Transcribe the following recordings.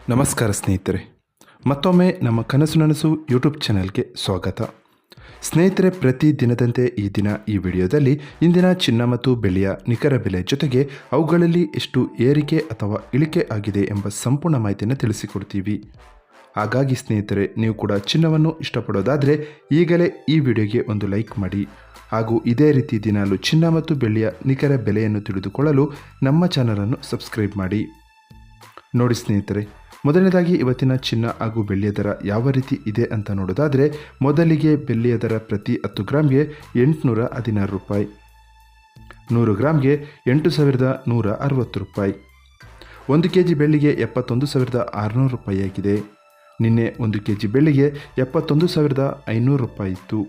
ನಮಸ್ಕಾರ ಸ್ನೇಹಿತರೆ, ಮತ್ತೊಮ್ಮೆ ನಮ್ಮ ಕನಸು ನನಸು ಯೂಟ್ಯೂಬ್ ಚಾನೆಲ್ಗೆ ಸ್ವಾಗತ. ಸ್ನೇಹಿತರೆ, ಪ್ರತಿ ದಿನದಂತೆ ಈ ದಿನ ಈ ವಿಡಿಯೋದಲ್ಲಿ ಇಂದಿನ ಚಿನ್ನ ಮತ್ತು ಬೆಳ್ಳಿಯ ನಿಖರ ಬೆಲೆ ಜೊತೆಗೆ ಅವುಗಳಲ್ಲಿ ಎಷ್ಟು ಏರಿಕೆ ಅಥವಾ ಇಳಿಕೆ ಆಗಿದೆ ಎಂಬ ಸಂಪೂರ್ಣ ಮಾಹಿತಿಯನ್ನು ತಿಳಿಸಿಕೊಡ್ತೀವಿ. ಹಾಗಾಗಿ ಸ್ನೇಹಿತರೆ, ನೀವು ಕೂಡ ಚಿನ್ನವನ್ನು ಇಷ್ಟಪಡೋದಾದರೆ ಈಗಲೇ ಈ ವಿಡಿಯೋಗೆ ಒಂದು ಲೈಕ್ ಮಾಡಿ. ಹಾಗೂ ಇದೇ ರೀತಿ ದಿನಾಲು ಚಿನ್ನ ಮತ್ತು ಬೆಳ್ಳಿಯ ನಿಖರ ಬೆಲೆಯನ್ನು ತಿಳಿದುಕೊಳ್ಳಲು ನಮ್ಮ ಚಾನಲನ್ನು ಸಬ್ಸ್ಕ್ರೈಬ್ ಮಾಡಿ. ನೋಡಿ ಸ್ನೇಹಿತರೆ, ಮೊದಲನೇದಾಗಿ ಇವತ್ತಿನ ಚಿನ್ನ ಹಾಗೂ ಬೆಳ್ಳಿಯ ದರ ಯಾವ ರೀತಿ ಇದೆ ಅಂತ ನೋಡೋದಾದರೆ, ಮೊದಲಿಗೆ ಬೆಳ್ಳಿಯ ದರ ಪ್ರತಿ 10 ಗ್ರಾಮ್ಗೆ 816 ರೂಪಾಯಿ, 100 ಗ್ರಾಮ್ಗೆ 8160 ರೂಪಾಯಿ. 1 ಕೆಜಿ ಬೆಳ್ಳಿಗೆ 71,600 ರೂಪಾಯಿ ಆಗಿದೆ. ನಿನ್ನೆ 1 ಕೆಜಿ ಬೆಳ್ಳಿಗೆ 71,500 ರೂಪಾಯಿ ಇತ್ತು.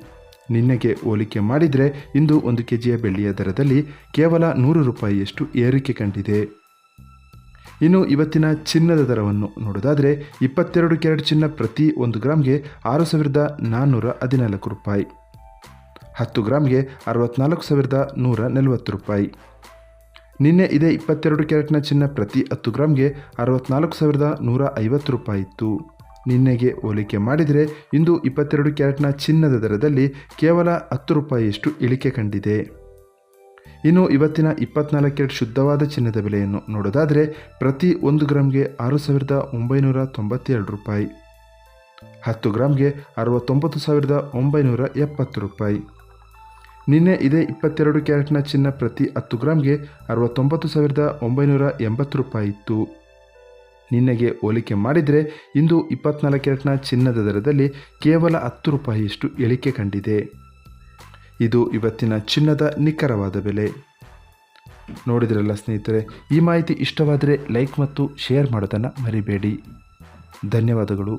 ನಿನ್ನೆಗೆ ಹೋಲಿಕೆ ಮಾಡಿದರೆ ಇಂದು 1 ಕೆಜಿಯ ಬೆಳ್ಳಿಯ ದರದಲ್ಲಿ ಕೇವಲ 100 ರೂಪಾಯಿಯಷ್ಟು ಏರಿಕೆ ಕಂಡಿದೆ. ಇನ್ನು ಇವತ್ತಿನ ಚಿನ್ನದ ದರವನ್ನು ನೋಡೋದಾದರೆ, 22 ಕ್ಯಾರೆಟ್ ಚಿನ್ನ ಪ್ರತಿ 1 ಗ್ರಾಮ್ಗೆ 6,414 ರೂಪಾಯಿ, 10 ಗ್ರಾಮ್ಗೆ 64,140 ರೂಪಾಯಿ. ನಿನ್ನೆ ಇದೇ 22 ಕ್ಯಾರೆಟ್ನ ಚಿನ್ನ ಪ್ರತಿ 10 ಗ್ರಾಮ್ಗೆ 64,150 ರೂಪಾಯಿ ಇತ್ತು. ನಿನ್ನೆಗೆ ಹೋಲಿಕೆ ಮಾಡಿದರೆ ಇಂದು 22 ಕ್ಯಾರೆಟ್ನ ಚಿನ್ನದ ದರದಲ್ಲಿ ಕೇವಲ 10 ರೂಪಾಯಿಯಷ್ಟು ಇಳಿಕೆ ಕಂಡಿದೆ. ಇನ್ನು ಇವತ್ತಿನ 24 ಕ್ಯಾರೆಟ್ ಶುದ್ಧವಾದ ಚಿನ್ನದ ಬೆಲೆಯನ್ನು ನೋಡೋದಾದರೆ, ಪ್ರತಿ 1 ಗ್ರಾಮ್ಗೆ 6,992 ರೂಪಾಯಿ, 10 ಗ್ರಾಮ್ಗೆ 69,970 ರೂಪಾಯಿ. ನಿನ್ನೆ ಇದೇ 22 ಕ್ಯಾರೆಟ್ನ ಚಿನ್ನ ಪ್ರತಿ 10 ಗ್ರಾಮ್ಗೆ 69,980 ರೂಪಾಯಿ ಇತ್ತು. ನಿನ್ನೆಗೆ ಹೋಲಿಕೆ ಮಾಡಿದರೆ ಇಂದು 24 ಕ್ಯಾರೆಟ್ನ ಚಿನ್ನದ ದರದಲ್ಲಿ ಕೇವಲ 10 ರೂಪಾಯಿಯಷ್ಟು ಇಳಿಕೆ ಕಂಡಿದೆ. ಇದು ಇವತ್ತಿನ ಚಿನ್ನದ ನಿಖರವಾದ ಬೆಲೆ. ನೋಡಿದ್ರಲ್ಲ ಸ್ನೇಹಿತರೆ, ಈ ಮಾಹಿತಿ ಇಷ್ಟವಾದರೆ ಲೈಕ್ ಮತ್ತು ಶೇರ್ ಮಾಡೋದನ್ನು ಮರಿಬೇಡಿ. ಧನ್ಯವಾದಗಳು.